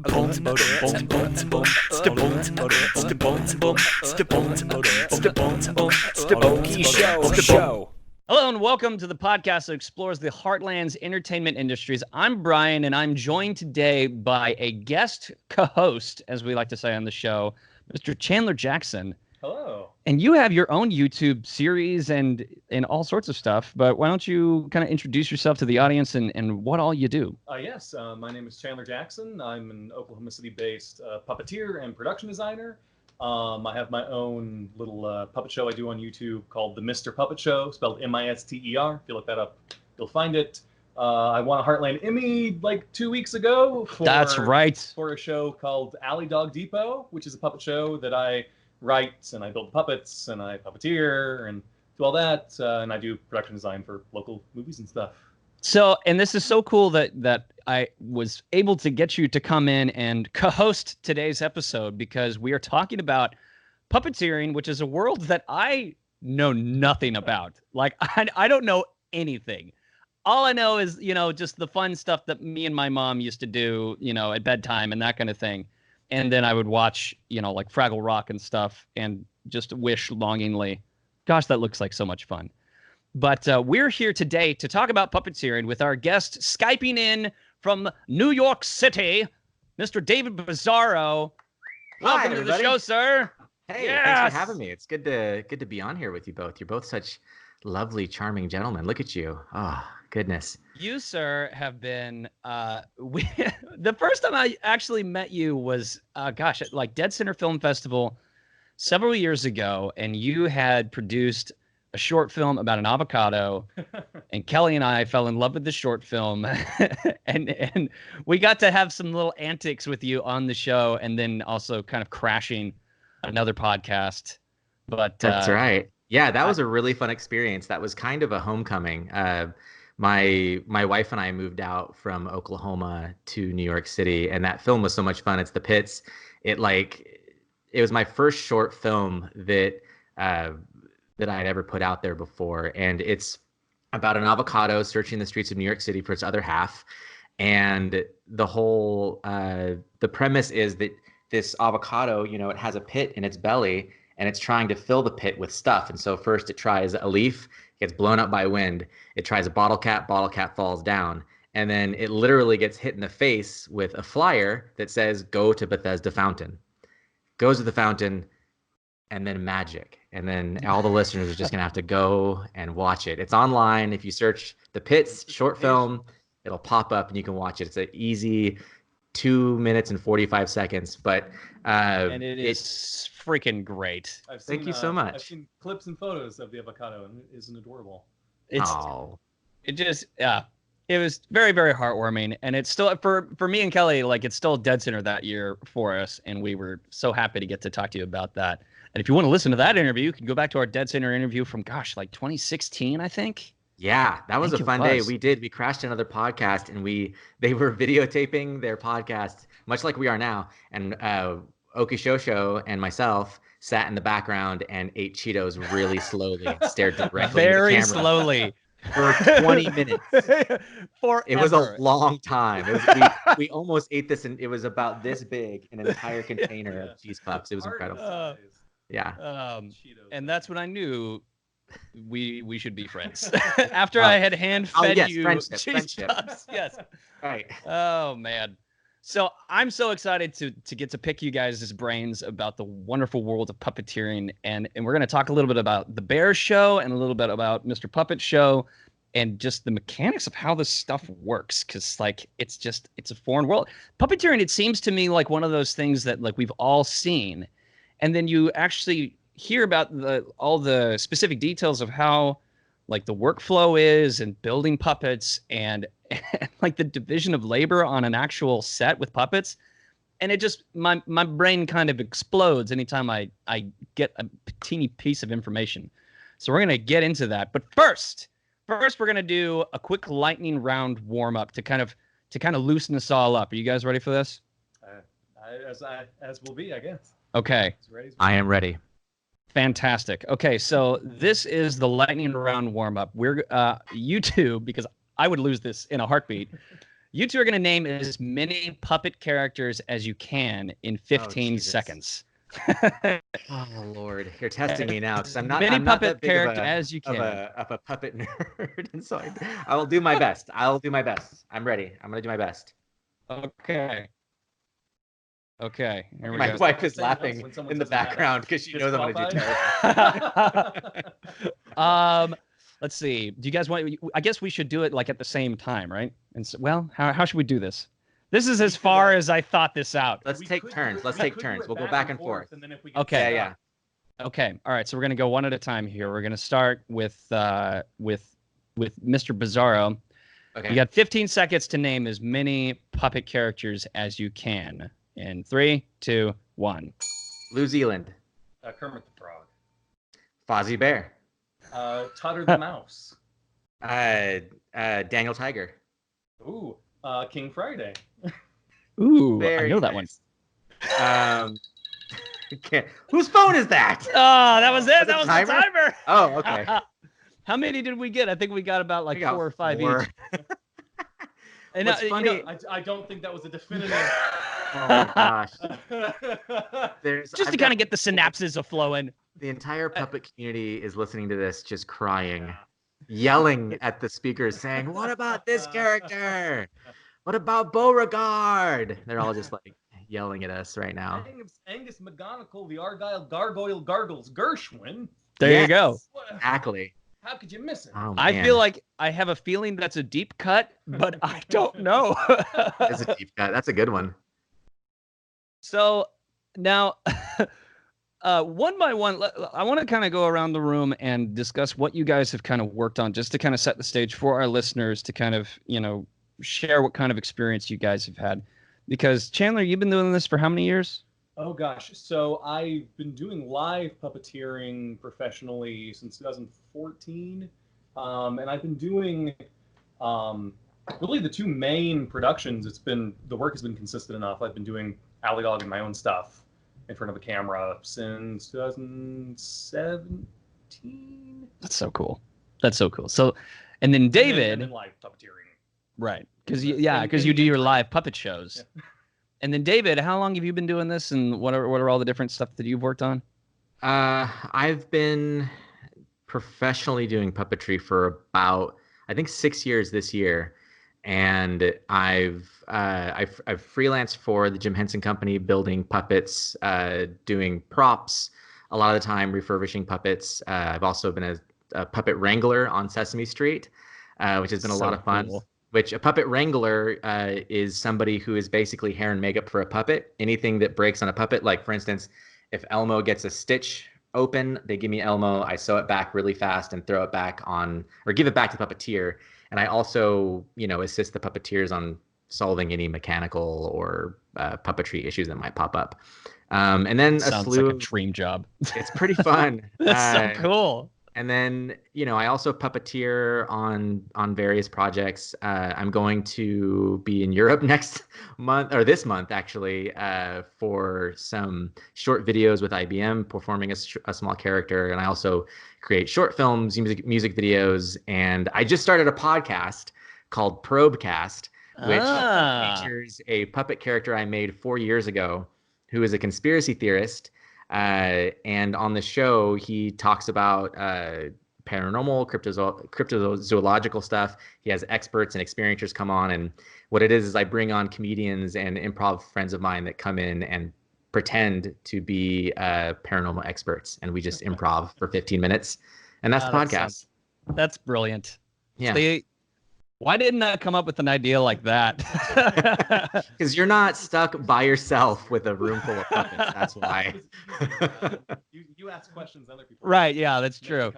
Okie Show. Hello and welcome to the podcast that explores the Heartland's entertainment industries. I'm Brian, and I'm joined today by a guest co-host, as we like to say on the show, Mr. Chandler Jackson. Hello. And you have your own YouTube series and all sorts of stuff, but why don't you kind of introduce yourself to the audience and what all you do? Yes, my name is Chandler Jackson. I'm an Oklahoma City-based puppeteer and production designer. I have my own little puppet show I do on YouTube called The Mr. Puppet Show, spelled M-I-S-T-E-R. If you look that up, you'll find it. I won a Heartland Emmy like 2 weeks ago. That's right. For a show called Alley Dog Depot, which is a puppet show that I write, and I build puppets, and I puppeteer, and do all that, and I do production design for local movies and stuff. So, and this is so cool that I was able to get you to come in and co-host today's episode, because we are talking about puppeteering, which is a world that I know nothing about. Like, I don't know anything. All I know is, just the fun stuff that me and my mom used to do, at bedtime and that kind of thing. And then I would watch, like Fraggle Rock and stuff and just wish longingly, gosh, that looks like so much fun. But we're here today to talk about puppeteering with our guest Skyping in from New York City, Mr. David Bizzaro. Welcome to the show, sir. Hey, Thanks for having me. It's good to be on here with you both. You're both such lovely, charming gentlemen. Look at you. Oh, goodness. You, sir, have been the first time I actually met you was at like Dead Center Film Festival several years ago, and you had produced a short film about an avocado, and Kelly and I fell in love with the short film, and we got to have some little antics with you on the show, and then also kind of crashing another podcast. But that's right. Yeah, that was a really fun experience. That was kind of a homecoming. My wife and I moved out from Oklahoma to New York City, and that film was so much fun. It's The Pits. It was my first short film that I had ever put out there before, and it's about an avocado searching the streets of New York City for its other half. And the whole the premise is that this avocado, it has a pit in its belly, and it's trying to fill the pit with stuff. And so first it tries a leaf, gets blown up by wind. It tries a bottle cap falls down. And then it literally gets hit in the face with a flyer that says, "Go to Bethesda Fountain." Goes to the fountain, and then magic. And then all the listeners are just going to have to go and watch it. It's online. If you search The Pits short film, it'll pop up and you can watch it. It's an easy 2 minutes and 45 seconds, but and it's freaking great. Thank you so much. I've seen clips and photos of the avocado, and it isn't adorable. It was very, very heartwarming, and it's still for me and Kelly, like, it's still Dead Center that year for us, and we were so happy to get to talk to you about that. And if you want to listen to that interview, you can go back to our Dead Center interview from 2016, I think. Yeah, that was a fun day. We crashed another podcast, and they were videotaping their podcast, much like we are now. And Okie Show and myself sat in the background and ate Cheetos really slowly, stared directly into the camera. Very slowly. For 20 minutes. Forever. It was a long time. We almost ate this, and it was about this big, an entire container of cheese puffs. It was incredible. Yeah. And that's when I knew we should be friends. After I had hand-fed you cheese puffs. Yes. Right. Oh, man. So I'm so excited to get to pick you guys' brains about the wonderful world of puppeteering, and we're going to talk a little bit about the Bayr show and a little bit about Mr. Puppet Show and just the mechanics of how this stuff works, because it's a foreign world. Puppeteering, it seems to me like one of those things that like we've all seen, and then you actually hear about all the specific details of how like the workflow is and building puppets and like the division of labor on an actual set with puppets. And it just, my brain kind of explodes anytime I get a teeny piece of information. So we're going to get into that. But first we're going to do a quick lightning round warm up to kind of loosen us all up. Are you guys ready for this? As will be, I guess. Okay. I am ready. Fantastic. Okay, so this is the lightning round warm up. We're you two, because I would lose this in a heartbeat. You two are going to name as many puppet characters as you can in 15 seconds. Oh Lord, you're testing me now because I'm not Many that puppet big of character as you can. a puppet nerd, and so I will do my best. I'll do my best. I'm ready. I'm gonna do my best. Okay. Okay. Here we My go. wife is laughing in the background because she knows I'm gonna do terrible. Let's see. Do you guys want? I guess we should do it like at the same time, right? And so, well, how should we do this? This is as far as I thought this out. Let's take turns. We'll go back and forth. And then if we Okay. Yeah. Okay. All right. So we're gonna go one at a time here. We're gonna start with Mr. Bizzaro. Okay. You got 15 seconds to name as many puppet characters as you can. In 3, 2, 1. New Zealand. Kermit the Frog. Fozzie Bear. Tutter the Mouse. Daniel Tiger. Ooh, King Friday. Ooh, Very I know that one. Whose phone is that? Oh, that was it. That was the timer. Oh, okay. How many did we get? I think we got about like 4 or 5 each. And What's funny? I don't think that was a definitive. Oh my gosh. Just to kind of get the synapses flowing. The entire puppet community is listening to this, just crying, yelling at the speakers, saying, "What about this character? What about Beauregard?" They're all just like yelling at us right now. Angus McGonagall, the Argyle Gargoyle Gargles Gershwin. There you go. Exactly. How could you miss it? Oh, I feel like I have a feeling that's a deep cut, but I don't know. That's a deep cut. That's a good one. So now, one by one, I want to kind of go around the room and discuss what you guys have kind of worked on, just to kind of set the stage for our listeners to kind of, share what kind of experience you guys have had. Because Chandler, you've been doing this for how many years? Oh gosh, so I've been doing live puppeteering professionally since 2014, and I've been doing really the two main productions. The work has been consistent enough. I've been doing alley dogging my own stuff in front of a camera since 2017. That's so cool. So, and then David, and then live puppeteering, right? Because you do your live puppet shows. Yeah. And then David, how long have you been doing this, and what are all the different stuff that you've worked on? I've been professionally doing puppetry for about, I think, 6 years this year, and I've freelanced for the Jim Henson Company, building puppets, doing props, a lot of the time refurbishing puppets. I've also been a puppet wrangler on Sesame Street, which has been a lot of fun. Cool. Which a puppet wrangler is somebody who is basically hair and makeup for a puppet. Anything that breaks on a puppet, like for instance, if Elmo gets a stitch open, they give me Elmo, I sew it back really fast and throw it back on, or give it back to the puppeteer. And I also, assist the puppeteers on solving any mechanical or puppetry issues that might pop up. And then sounds like a dream job. It's pretty fun. That's so cool. And then, I also puppeteer on various projects. I'm going to be in Europe next month, or this month actually, for some short videos with IBM, performing a small character. And I also create short films, music videos. And I just started a podcast called Probecast, which features a puppet character I made 4 years ago, who is a conspiracy theorist. And on the show, he talks about paranormal, cryptozoological stuff. He has experts and experiencers come on, and what it is I bring on comedians and improv friends of mine that come in and pretend to be paranormal experts, and we just improv for 15 minutes, and that's the podcast. That's brilliant. Yeah. Why didn't I come up with an idea like that? Because you're not stuck by yourself with a room full of puppets. That's why. you ask questions other people. Right. Yeah, that's true.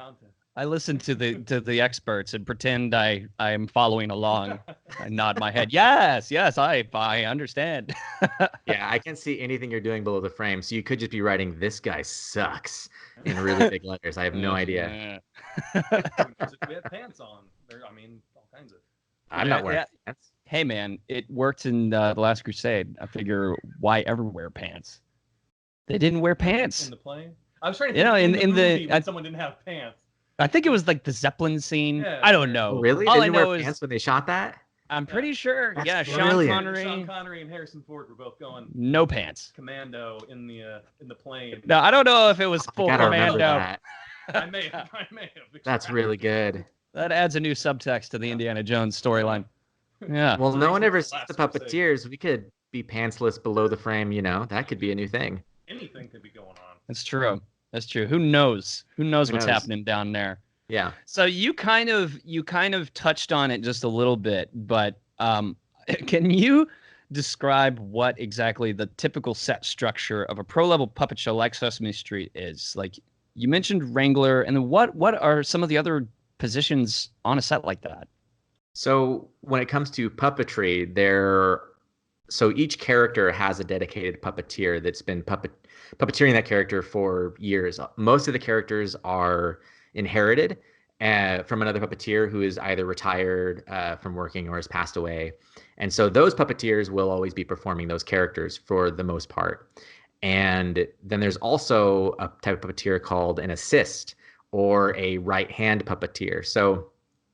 I listen to the experts and pretend I am following along. I nod my head. Yes, I understand. Yeah, I can't see anything you're doing below the frame, so you could just be writing "This guy sucks" in really big letters. I have no idea. We had pants on. All kinds of. I'm not wearing pants. Hey man, it worked in The Last Crusade. I figure why ever wear pants? They didn't wear pants in the plane. I was trying to think in the movie someone didn't have pants. I think it was like the Zeppelin scene. Yeah, I don't know. Really? They didn't wear pants when they shot that? I'm pretty sure. That's Yeah, brilliant. Sean Connery and Harrison Ford were both going no pants. commando in the plane. No, I don't know if it was I full gotta remember commando. that. I may have. That's really good. That adds a new subtext to the Indiana Jones storyline. Yeah. Well, no one ever sees Last the Crusade. puppeteers. We could be pantsless below the frame, you know. That could be a new thing. Anything could be going on. That's true. That's true. Who knows? Who knows what's knows? happening down there? Yeah. So you kind of touched on it just a little bit, but can you describe what exactly the typical set structure of a pro level puppet show like Sesame Street is? Like you mentioned Wrangler, and what are some of the other positions on a set like that? So when it comes to puppetry, so each character has a dedicated puppeteer that's been puppeteering that character for years. Most of the characters are inherited from another puppeteer who is either retired from working or has passed away. And so those puppeteers will always be performing those characters for the most part. And then there's also a type of puppeteer called an assist or a right-hand puppeteer. So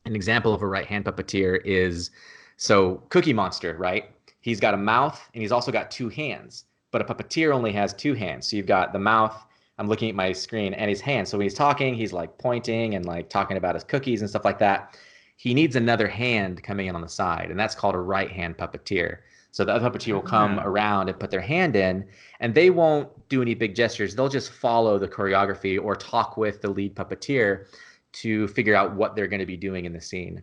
an example of a right-hand puppeteer is, so Cookie Monster, right? He's got a mouth and he's also got two hands, but a puppeteer only has two hands. So you've got the mouth, I'm looking at my screen, and his hands. So when he's talking, he's like pointing and like talking about his cookies and stuff like that. He needs another hand coming in on the side, and that's called a right-hand puppeteer. So the other puppeteer will come around and put their hand in, and they won't do any big gestures. They'll just follow the choreography or talk with the lead puppeteer to figure out what they're going to be doing in the scene.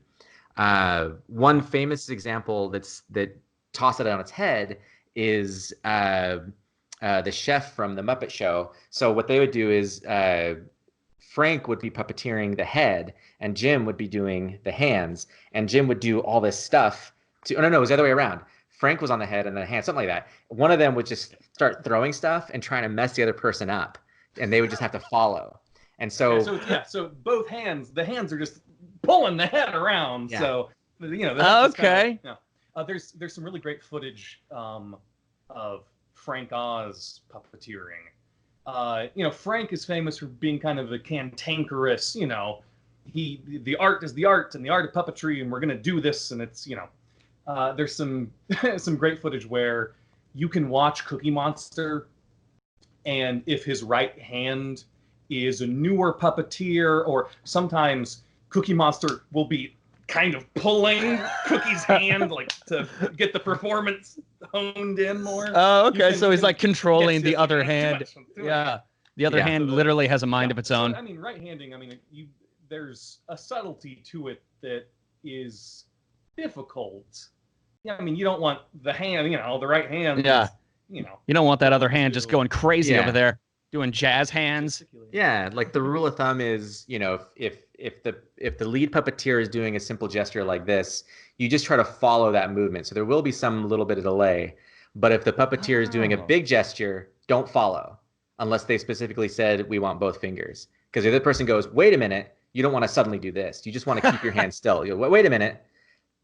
One famous example that tossed it on its head is the chef from the Muppet Show. So what they would do is Frank would be puppeteering the head, and Jim would be doing the hands, and Jim would do all this stuff to. Oh, no, it was the other way around. Frank was on the head and the hand, something like that. One of them would just start throwing stuff and trying to mess the other person up, and they would just have to follow. And so, so both hands, the hands are just pulling the head around. Yeah. So that's Okay. Kind of, there's some really great footage of Frank Oz puppeteering. Frank is famous for being kind of a cantankerous. The art is the art, and the art of puppetry, and we're gonna do this, and it's there's some some great footage where you can watch Cookie Monster, and if his right hand is a newer puppeteer, or sometimes Cookie Monster will be kind of pulling Cookie's hand like to get the performance honed in more. Oh, okay. So he's like controlling the yes, other too hand. much. Yeah. The other Yeah. hand literally has a mind of its own. I mean, right-handing, there's a subtlety to it that is difficult. Yeah, I mean, you don't want the hand, the right hand. Yeah. You don't want that other hand just going crazy Yeah. over there, doing jazz hands. yeah, like the rule of thumb is, if the lead puppeteer is doing a simple gesture like this, you just try to follow that movement. So there will be some little bit of delay, but if the puppeteer is doing a big gesture, don't follow unless they specifically said we want both fingers. Because the other person goes, wait a minute, you don't want to suddenly do this. You just want to keep your hand still. You go, wait a minute.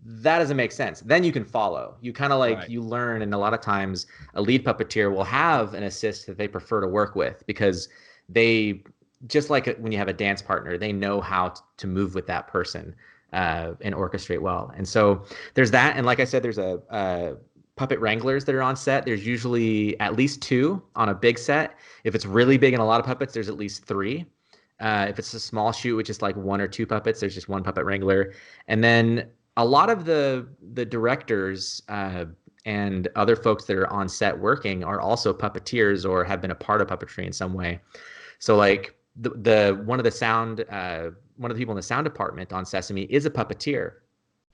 That doesn't make sense. Then you can follow. You kind of Right. you learn, and a lot of times a lead puppeteer will have an assist that they prefer to work with because they, just like when you have a dance partner, they know how to move with that person and orchestrate well. And so there's that. And like I said, there's a puppet wranglers that are on set. There's usually at least two on a big set. If it's really big and a lot of puppets, there's at least three. If it's a small shoot with just like one or two puppets, there's just one puppet wrangler. And then a lot of the directors and other folks that are on set working are also puppeteers or have been a part of puppetry in some way. So like one of the people in the sound department on Sesame is a puppeteer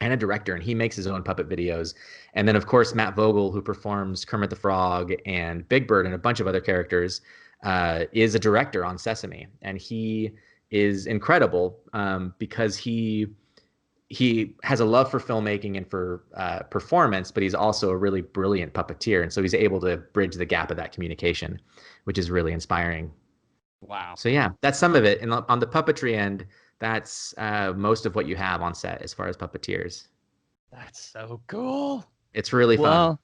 and a director, and he makes his own puppet videos. And then of course Matt Vogel, who performs Kermit the Frog and Big Bird and a bunch of other characters, is a director on Sesame, and he is incredible because he has a love for filmmaking and for performance, but he's also a really brilliant puppeteer. And so he's able to bridge the gap of that communication, which is really inspiring. Wow. So yeah, that's some of it. And on the puppetry end, that's most of what you have on set as far as puppeteers. That's so cool. It's really fun.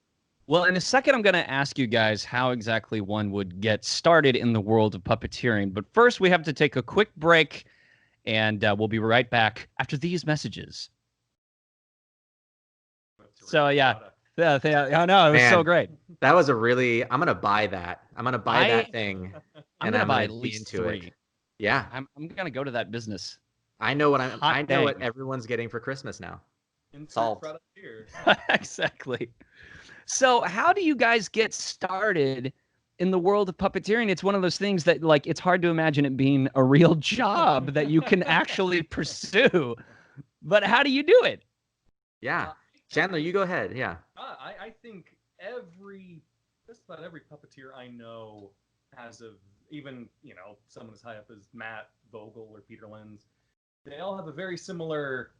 Well, in a second, I'm going to ask you guys how exactly one would get started in the world of puppeteering. But first, we have to take a quick break. And we'll be right back after these messages. So yeah. Oh no, it was so great. That was a really. I'm gonna buy that. I'm gonna buy that thing, I'm and gonna I'm buy gonna at be least into 3. it. Yeah, I'm gonna go to that business. I know what Hot I know what dang. everyone's getting for Christmas now. Insert Solved. product here. Exactly. So how do you guys get started in the world of puppeteering? It's one of those things that, like, it's hard to imagine it being a real job that you can actually pursue. But how do you do it? Yeah, Chandler, you go ahead. Yeah. I think just about every puppeteer I know has even someone as high up as Matt Vogel or Peter Lenz. They all have a very similar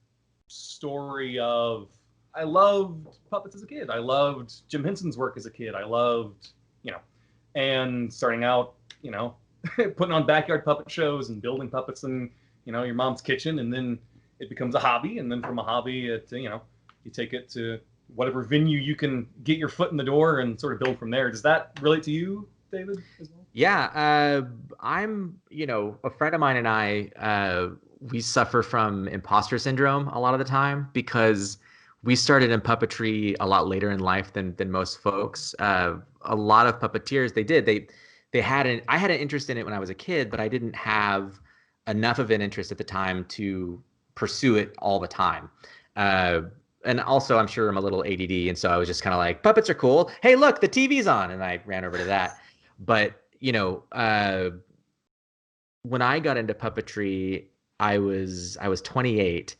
story of, I loved puppets as a kid. I loved Jim Henson's work as a kid. I loved, and starting out, putting on backyard puppet shows and building puppets in, your mom's kitchen, and then it becomes a hobby, and then from a hobby, you take it to whatever venue you can get your foot in the door and sort of build from there. Does that relate to you, David, as well? Yeah, I'm, a friend of mine and I, we suffer from imposter syndrome a lot of the time because we started in puppetry a lot later in life than most folks. A lot of puppeteers, they had I had an interest in it when I was a kid, but I didn't have enough of an interest at the time to pursue it all the time. And also, I'm sure I'm a little ADD, and so I was just kind of like, puppets are cool. Hey, look, the TV's on, and I ran over to that. But when I got into puppetry, I was 28,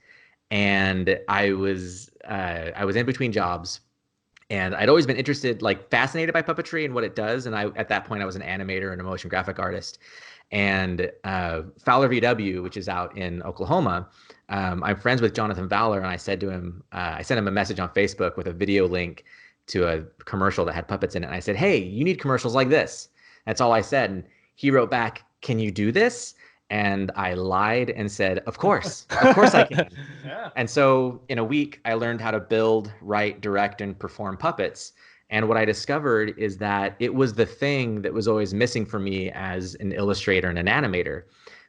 and I was in between jobs, and I'd always been interested, like fascinated by puppetry and what it does. And at that point I was an animator and a motion graphic artist. And Fowler VW, which is out in Oklahoma, I'm friends with Jonathan Fowler, and I said to him, I sent him a message on Facebook with a video link to a commercial that had puppets in it. And I said, hey, you need commercials like this. That's all I said. And he wrote back, can you do this? And I lied and said, of course I can. Yeah. And so in a week, I learned how to build, write, direct, and perform puppets. And what I discovered is that it was the thing that was always missing for me as an illustrator and an animator.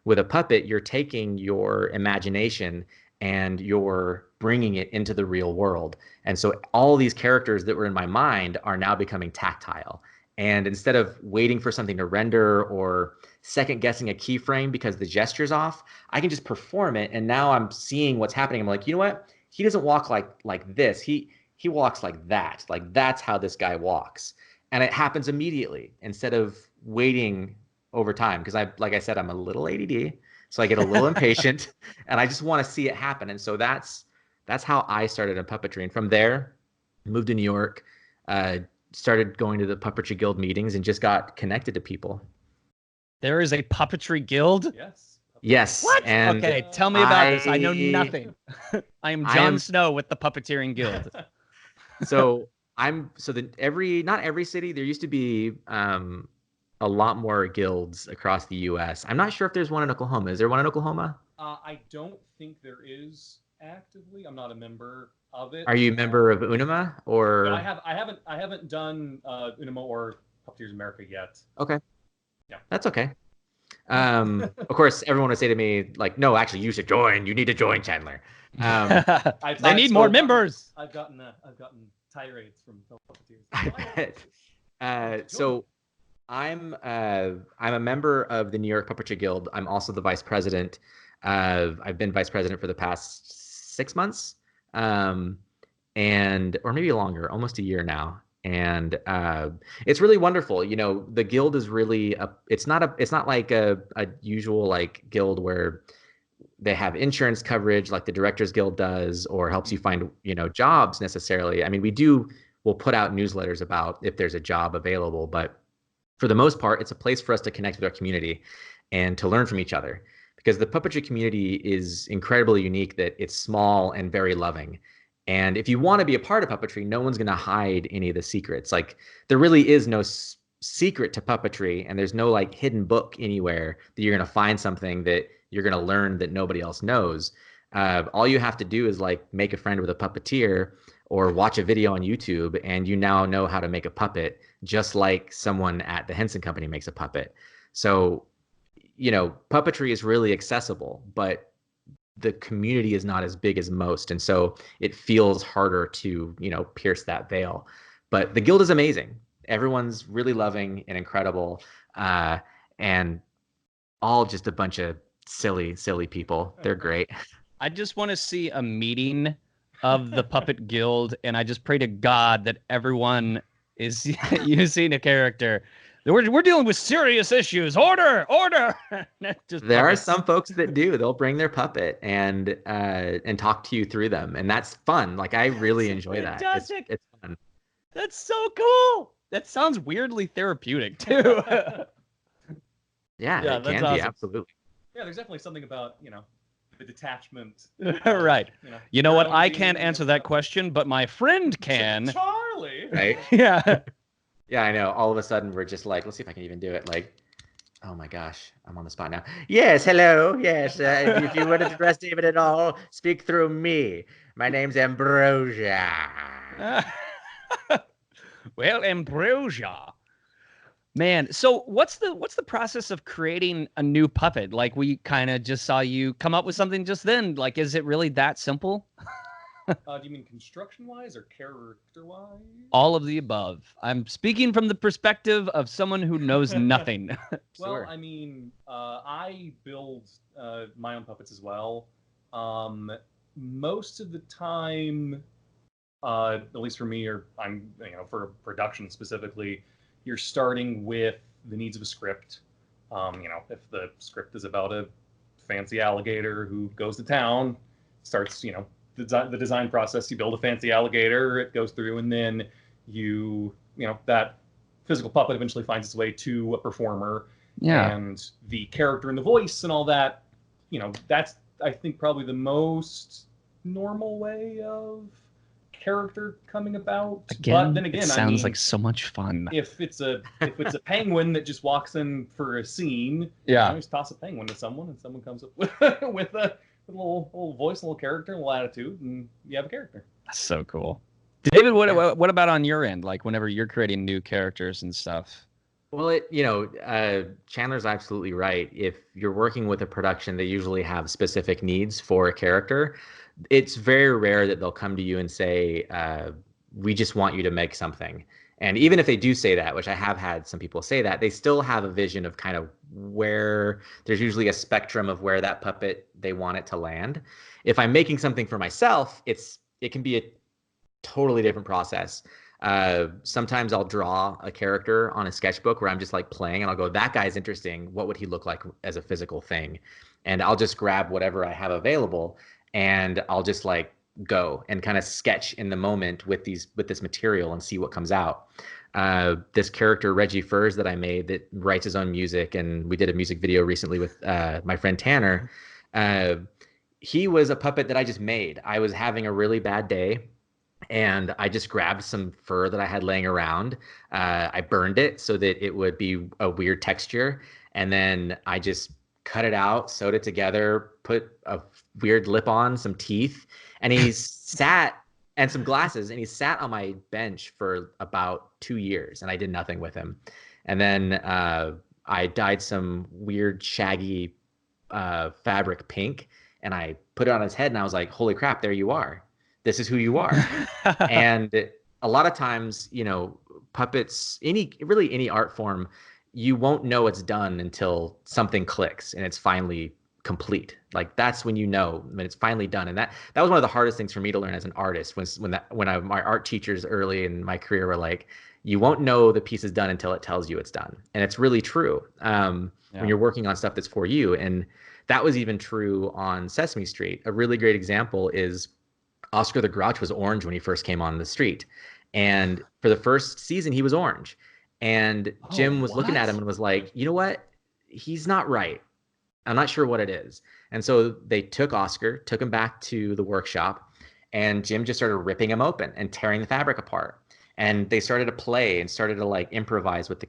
With a puppet, you're taking your imagination and you're bringing it into the real world. And so all these characters that were in my mind are now becoming tactile. And instead of waiting for something to render or second guessing a keyframe because the gesture's off, I can just perform it. And now I'm seeing what's happening. I'm like, you know what? He doesn't walk like this. He walks like that. Like that's how this guy walks. And it happens immediately instead of waiting over time. Because like I said, I'm a little ADD. So I get a little impatient and I just want to see it happen. And so that's how I started in puppetry. And from there, moved to New York, started going to the Puppetry Guild meetings and just got connected to people. There is a Puppetry Guild? Yes. What? And okay, tell me about this. I know nothing. I am Jon Snow with the Puppeteering Guild. So not every city, there used to be a lot more guilds across the US. I'm not sure if there's one in Oklahoma. Is there one in Oklahoma? I don't think there is actively. I'm not a member of it. Are you a member of UNIMA or? No, I haven't done UNIMA or Puppeteers America yet. Okay. Yeah. That's okay. Of course, everyone would say to me, like, no, actually, you should join. You need to join, Chandler. They need more members. I've gotten tirades from puppeteers. I bet. So I'm a member of the New York Puppetry Guild. I'm also the vice president. I've been vice president for the past 6 months, or maybe longer, almost a year now. And it's really wonderful. The guild is really it's not like a usual like guild where they have insurance coverage like the Directors Guild does, or helps you find jobs necessarily. I mean, we'll put out newsletters about if there's a job available, but for the most part, it's a place for us to connect with our community and to learn from each other, because the puppetry community is incredibly unique, that it's small and very loving. And if you want to be a part of puppetry, no one's going to hide any of the secrets. Like, there really is no secret to puppetry, and there's no like hidden book anywhere that you're going to find something that you're going to learn that nobody else knows. All you have to do is like make a friend with a puppeteer or watch a video on YouTube, and you now know how to make a puppet, just like someone at the Henson Company makes a puppet. So, puppetry is really accessible, but the community is not as big as most, and so it feels harder to, pierce that veil. But the guild is amazing. Everyone's really loving and incredible, and all just a bunch of silly people. They're great. I just want to see a meeting of the Puppet Guild, and I just pray to God that everyone is using a character. We're dealing with serious issues. Order. There are some folks that do. They'll bring their puppet and talk to you through them, and that's fun. Like, I really enjoy that. It's fun. That's so cool. That sounds weirdly therapeutic too. Yeah, it can be, absolutely. Yeah, there's definitely something about, the detachment. Right. You know what? I can't answer that question, but my friend can. Charlie. Right? Yeah. Yeah, I know. All of a sudden, we're just like, let's see if I can even do it. Like, oh my gosh, I'm on the spot now. Yes, hello. Yes, if you wanted to address David at all, speak through me. My name's Ambrosia. Well, Ambrosia. Man, so what's the process of creating a new puppet? Like, we kind of just saw you come up with something just then. Like, is it really that simple? Do you mean construction-wise or character-wise? All of the above. I'm speaking from the perspective of someone who knows nothing. Well, Sure. I mean, I build my own puppets as well. Most of the time, at least for me, or I'm, for production specifically, you're starting with the needs of a script. If the script is about a fancy alligator who goes to town, starts, the design process, you build a fancy alligator, it goes through, and then that physical puppet eventually finds its way to a performer. Yeah. And the character and the voice and all that, that's, I think, probably the most normal way of character coming about. Again, but then again, it sounds like so much fun. If it's a penguin that just walks in for a scene, Yeah. just toss a penguin to someone, and someone comes up with a little voice, a little character, a little attitude, and you have a character. That's so cool. David, what about on your end? Like, whenever you're creating new characters and stuff? Well, Chandler's absolutely right. If you're working with a production, they usually have specific needs for a character. It's very rare that they'll come to you and say, we just want you to make something. And even if they do say that, which I have had some people say that, they still have a vision of kind of where there's usually a spectrum of where that puppet they want it to land. If I'm making something for myself, it can be a totally different process. Sometimes I'll draw a character on a sketchbook where I'm just like playing, and I'll go, that guy's interesting. What would he look like as a physical thing? And I'll just grab whatever I have available, and I'll just like go and kind of sketch in the moment with this material and see what comes out. This character, Reggie Furs, that I made, that writes his own music, and we did a music video recently with my friend Tanner. He was a puppet that I just made. I was having a really bad day, and I just grabbed some fur that I had laying around. I burned it so that it would be a weird texture, and then I just cut it out, sewed it together, put a weird lip on, some teeth, and and some glasses, and he sat on my bench for about 2 years, and I did nothing with him. And then I dyed some weird shaggy fabric pink, and I put it on his head, and I was like, holy crap, there you are. This is who you are. And a lot of times, puppets, any art form, you won't know it's done until something clicks and it's finally complete. Like, that's when when it's finally done. And that was one of the hardest things for me to learn as an artist, my art teachers early in my career were like, you won't know the piece is done until it tells you it's done. And it's really true when you're working on stuff that's for you. And that was even true on Sesame Street. A really great example is Oscar the Grouch was orange when he first came on the street. And for the first season, he was orange. And Jim was looking at him and was like, you know what? He's not right. I'm not sure what it is. And so they took Oscar, took him back to the workshop, and Jim just started ripping him open and tearing the fabric apart. And they started to play and started to like improvise with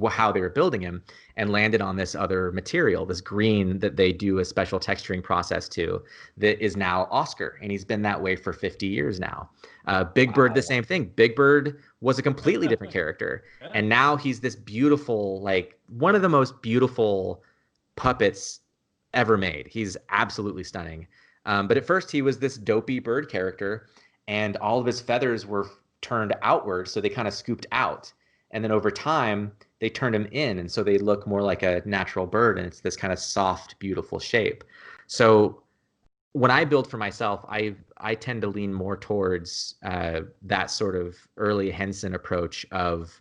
how they were building him, and landed on this other material, this green that they do a special texturing process to, that is now Oscar. And he's been that way for 50 years now. Big Bird, the same thing. Big Bird was a completely different character. And now he's this beautiful, like one of the most beautiful puppets ever made. He's absolutely stunning. But at first, he was this dopey bird character, and all of his feathers were turned outward, so they kind of scooped out. And then over time, they turned him in, and so they look more like a natural bird, and it's this kind of soft, beautiful shape. So when I build for myself, I tend to lean more towards that sort of early Henson approach of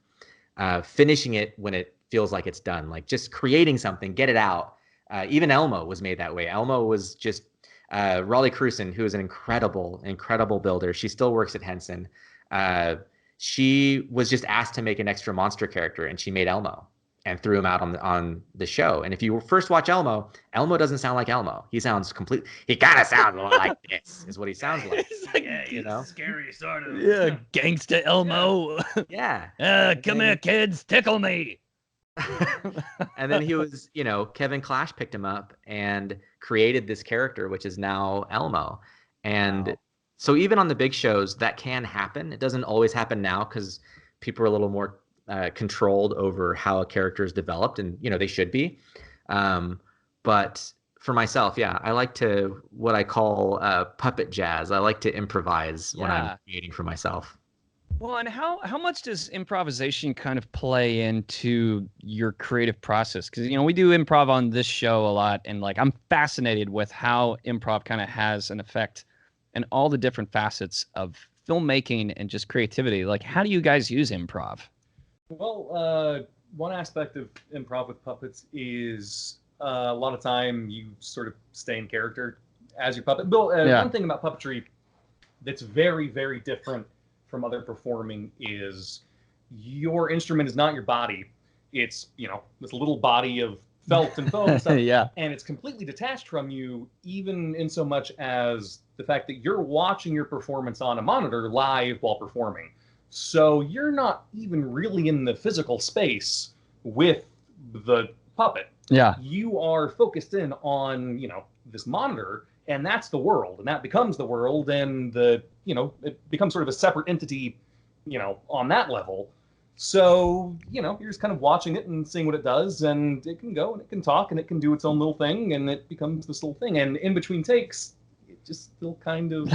finishing it when it feels like it's done, like just creating something, get it out. Even Elmo was made that way. Elmo was just Raleigh Cruson, who is an incredible, incredible builder. She still works at Henson. She was just asked to make an extra monster character, and she made Elmo and threw him out on the show. And if you first watch Elmo, Elmo doesn't sound like Elmo. He sounds he kind of sounds more like this, is what he sounds like. Yeah, you know, scary sort of. Yeah, gangsta Elmo. Yeah. Come here, kids, tickle me. And then he was, Kevin Clash picked him up and created this character, which is now Elmo. And so even on the big shows, that can happen. It doesn't always happen now because people are a little more controlled over how a character is developed, and they should be. But for myself, I like to what I call puppet jazz. I like to improvise when I'm creating for myself. Well, and how much does improvisation kind of play into your creative process? Because we do improv on this show a lot, and like I'm fascinated with how improv kind of has an effect and all the different facets of filmmaking and just creativity. Like, how do you guys use improv? Well, one aspect of improv with puppets is a lot of time you sort of stay in character as your puppet. Bill, one thing about puppetry that's very, very different from other performing is your instrument is not your body. It's, this little body of felt and foam and stuff. Yeah. And it's completely detached from you, even in so much as the fact that you're watching your performance on a monitor live while performing. So you're not even really in the physical space with the puppet. Yeah. You are focused in on, this monitor, and that's the world, and that becomes the world, and it becomes sort of a separate entity, on that level. So, you're just kind of watching it and seeing what it does, and it can go and it can talk and it can do its own little thing, and it becomes this little thing. And in between takes, it just still kind of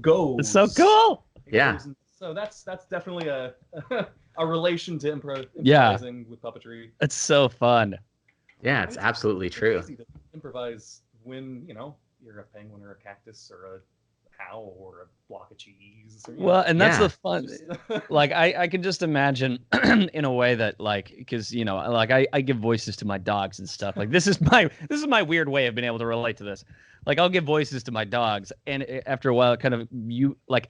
goes. It's so cool. Yeah. So that's definitely a relation to improvising with puppetry. It's so fun. Yeah, it's absolutely true. It's easy to improvise when, you're a penguin or a cactus or a cow or a block of cheese. Or, and that's the fun. Like, I can just imagine in a way that, like, because, like I give voices to my dogs and stuff. Like, this is my weird way of being able to relate to this. Like, I'll give voices to my dogs, and after a while, it kind of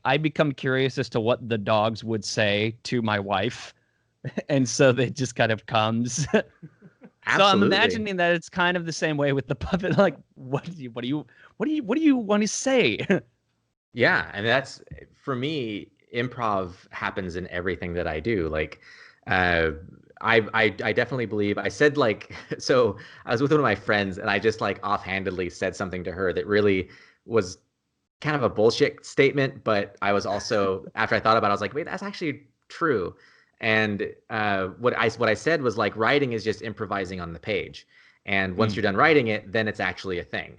I become curious as to what the dogs would say to my wife, and so it just kind of comes. So I'm imagining that it's kind of the same way with the puppet. Like, what do you want to say? Yeah, and that's, for me, improv happens in everything that I do. Like, I definitely believe, I said, like, so I was with one of my friends and I just like offhandedly said something to her that really was kind of a bullshit statement, but I was also, after I thought about it, I was like, wait, that's actually true. And what I said was, like, writing is just improvising on the page. And once you're done writing it, then it's actually a thing.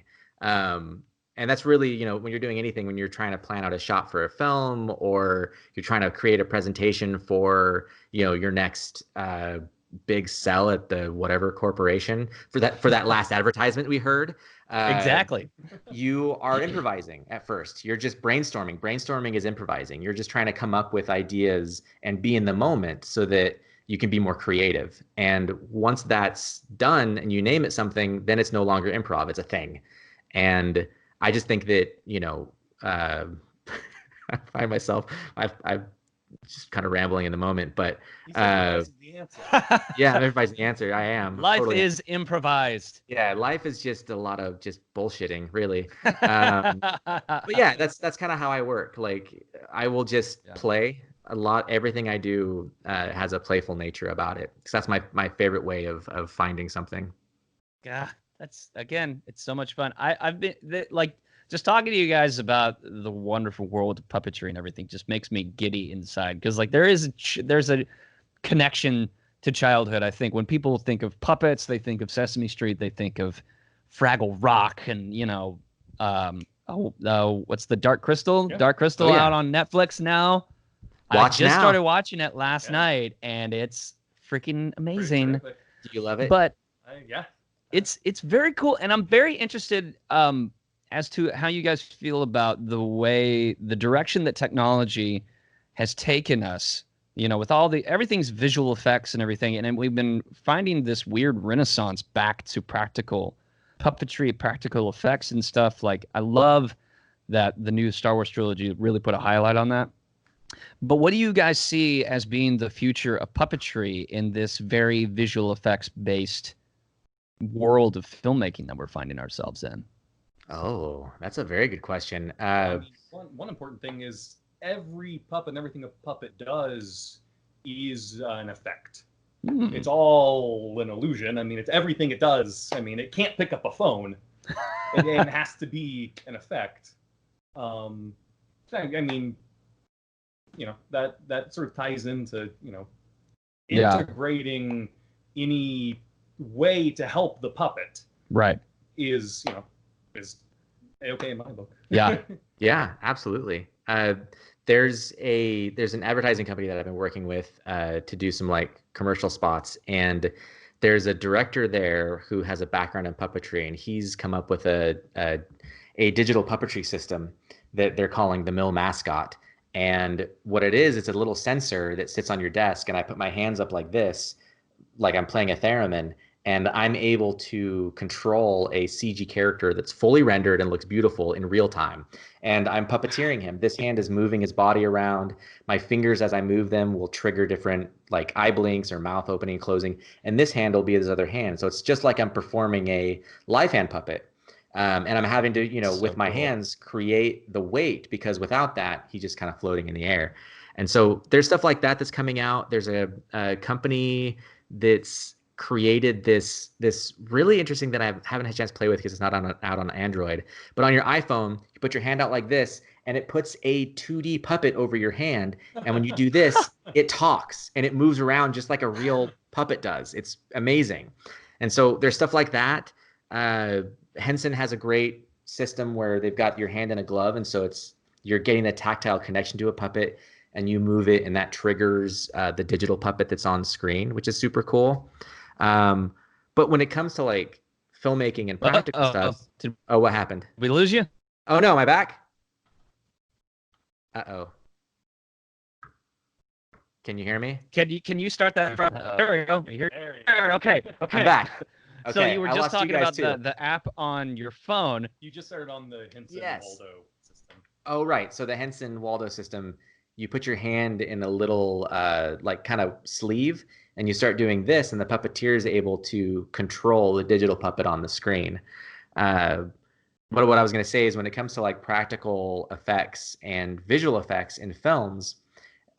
And that's really, when you're doing anything, when you're trying to plan out a shot for a film, or you're trying to create a presentation for, your next big sell at the whatever corporation for that last advertisement we heard. Exactly. You are improvising at first. You're just brainstorming. Brainstorming is improvising. You're just trying to come up with ideas and be in the moment so that you can be more creative. And once that's done and you name it something, then it's no longer improv. It's a thing. And I just think that, I find myself, I've just kind of rambling in the moment, but the yeah, I'm improvising the answer. I am. Life totally. is improvised. Yeah, life is just a lot of just bullshitting, really. But yeah, that's kind of how I work. Like, I will just play a lot. Everything I do has a playful nature about it, because that's my favorite way of finding something. Yeah, that's, again, it's so much fun. I've been like, just talking to you guys about the wonderful world of puppetry and everything just makes me giddy inside, because like there's a connection to childhood. I think when people think of puppets, they think of Sesame Street, they think of Fraggle Rock and what's the Dark Crystal? Yeah. Dark Crystal out on Netflix now. I just started watching it last night, and it's freaking amazing. Do you love it? But yeah, it's very cool, and I'm very interested as to how you guys feel about the direction that technology has taken us. With everything's visual effects and everything, and we've been finding this weird renaissance back to practical puppetry, practical effects and stuff. Like, I love that the new Star Wars trilogy really put a highlight on that. But what do you guys see as being the future of puppetry in this very visual effects based world of filmmaking that we're finding ourselves in? Oh, that's a very good question. One important thing is every puppet and everything a puppet does is an effect. It's all an illusion. I mean, it's everything it does. I mean, it can't pick up a phone. It has to be an effect. I mean, that sort of ties into, integrating any way to help the puppet. Right. Is okay in my book. Yeah. Yeah, absolutely. There's an advertising company that I've been working with to do some like commercial spots, and there's a director there who has a background in puppetry, and he's come up with a digital puppetry system that they're calling the Mill Mascot. And what it is, it's a little sensor that sits on your desk, and I put my hands up like this, like I'm playing a theremin, and I'm able to control a CG character that's fully rendered and looks beautiful in real time. And I'm puppeteering him. This hand is moving his body around. My fingers, as I move them, will trigger different like eye blinks or mouth opening and closing. And this hand will be his other hand. So it's just like I'm performing a live hand puppet. And I'm having to, with my hands, create the weight, because without that, he's just kind of floating in the air. And so there's stuff like that that's coming out. There's a company that's created this really interesting that I haven't had a chance to play with because it's not out on Android. But on your iPhone, you put your hand out like this, and it puts a 2D puppet over your hand. And when you do this, it talks and it moves around just like a real puppet does. It's amazing. And so there's stuff like that. Henson has a great system where they've got your hand in a glove, and so you're getting a tactile connection to a puppet, and you move it, and that triggers the digital puppet that's on screen, which is super cool. But when it comes to like filmmaking and practical stuff, what happened? Did we lose you? Oh no, am I back? Uh-oh. Can you hear me? Can you start that from? There we go. Okay. I'm back. Okay, so you were just talking about the app on your phone. You just started on the Henson Waldo system. Oh, right. So the Henson Waldo system, you put your hand in a little like kind of sleeve, and you start doing this, and the puppeteer is able to control the digital puppet on the screen. But what I was going to say is, when it comes to like practical effects and visual effects in films,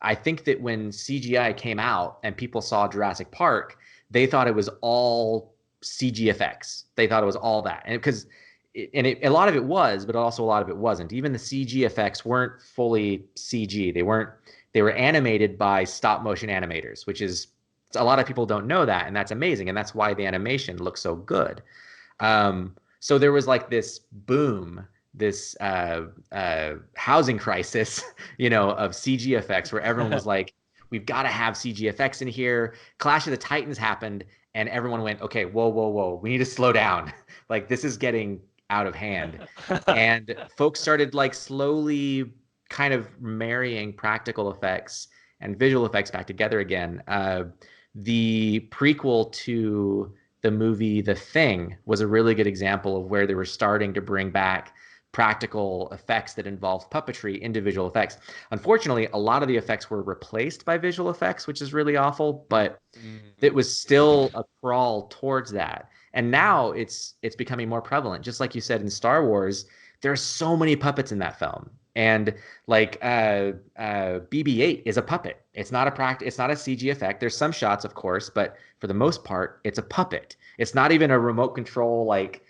I think that when CGI came out and people saw Jurassic Park, they thought it was all CG effects. They thought it was all that, and a lot of it was, but also a lot of it wasn't. Even the CG effects weren't fully CG. They were animated by stop motion animators, which is, a lot of people don't know that, and that's amazing, and that's why the animation looks so good. So there was like this boom, this housing crisis, of CG effects, where everyone was like, we've got to have CG effects in here. Clash of the Titans happened, and everyone went, okay, whoa, we need to slow down. Like, this is getting out of hand. And folks started like slowly kind of marrying practical effects and visual effects back together again. The prequel to the movie The Thing was a really good example of where they were starting to bring back practical effects that involved puppetry into visual effects. Unfortunately, a lot of the effects were replaced by visual effects, which is really awful, but it was still a crawl towards that. And now it's becoming more prevalent. Just like you said in Star Wars, there are so many puppets in that film. And like BB-8 is a puppet. It's not a CG effect. There's some shots, of course, but for the most part, it's a puppet. It's not even a remote control like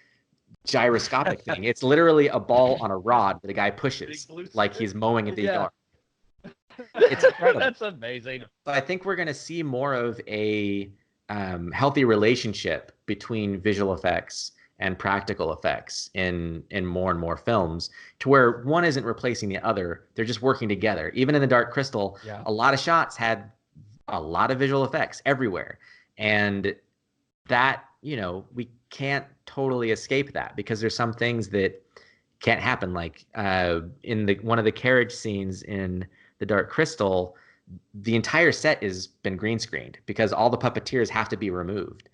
gyroscopic thing. It's literally a ball on a rod that a guy pushes like he's mowing in the yard. It's incredible. That's amazing. So I think we're going to see more of a healthy relationship between visual effects and practical effects in more and more films, to where one isn't replacing the other. They're just working together. Even in The Dark Crystal, a lot of shots had a lot of visual effects everywhere. And that, we can't totally escape that, because there's some things that can't happen. Like in one of the carriage scenes in The Dark Crystal, the entire set has been green screened because all the puppeteers have to be removed.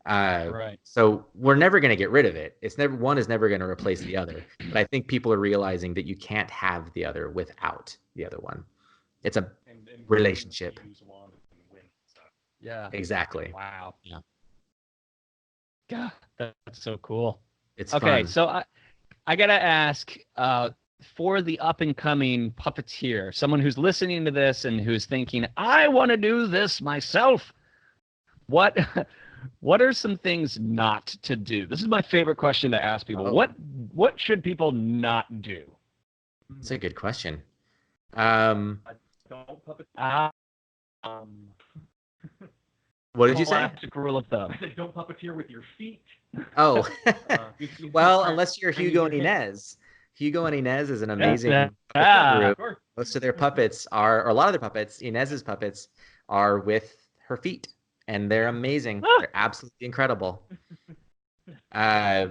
Right. So we're never going to get rid of it. One is never going to replace the other. But I think people are realizing that you can't have the other without the other one. It's a relationship. Yeah. Exactly. Wow. Yeah. God, that's so cool. It's okay. fun. So I gotta ask, for the up and coming puppeteer, someone who's listening to this and who's thinking, I want to do this myself. What are some things not to do? This is my favorite question to ask people. What should people not do? That's a good question. Don't puppet. What did you say? Classic rule of thumb. I said don't puppeteer with your feet. Oh, well, unless you're Hugo and Inez. Hugo and Inez is an amazing puppet group. Most of their puppets or a lot of their puppets, Inez's puppets, are with her feet, and they're amazing. They're absolutely incredible. I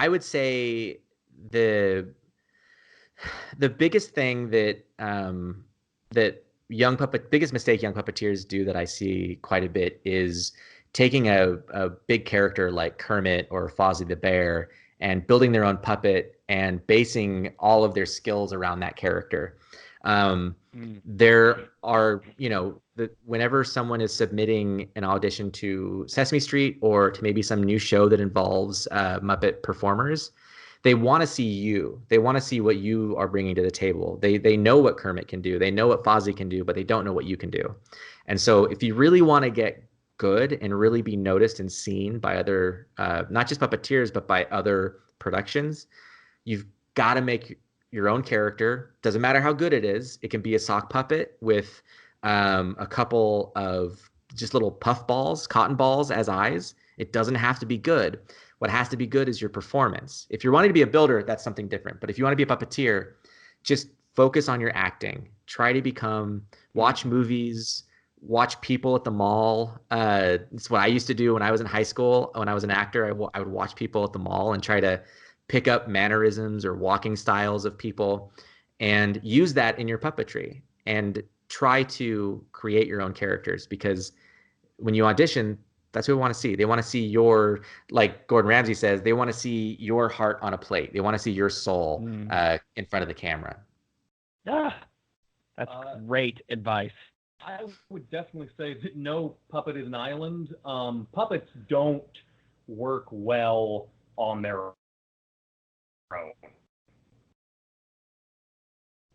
would say the biggest thing that biggest mistake young puppeteers do that I see quite a bit is taking a big character like Kermit or Fozzie the Bear and building their own puppet and basing all of their skills around that character. There are, whenever someone is submitting an audition to Sesame Street or to maybe some new show that involves Muppet performers, they want to see you. They want to see what you are bringing to the table. They know what Kermit can do. They know what Fozzie can do, but they don't know what you can do. And so if you really want to get good and really be noticed and seen by other, not just puppeteers, but by other productions, you've got to make your own character. Doesn't matter how good it is. It can be a sock puppet with a couple of just little puff balls, cotton balls as eyes. It doesn't have to be good. What has to be good is your performance. If you're wanting to be a builder, that's something different. But if you want to be a puppeteer, just focus on your acting. Try to watch movies, watch people at the mall. It's what I used to do when I was in high school. When I was an actor, I would watch people at the mall and try to pick up mannerisms or walking styles of people and use that in your puppetry and try to create your own characters, because when you audition, that's what we want to see. They want to see like Gordon Ramsay says, they want to see your heart on a plate. They want to see your soul in front of the camera. Yeah, that's great advice. I would definitely say that no puppet is an island. Puppets don't work well on their own.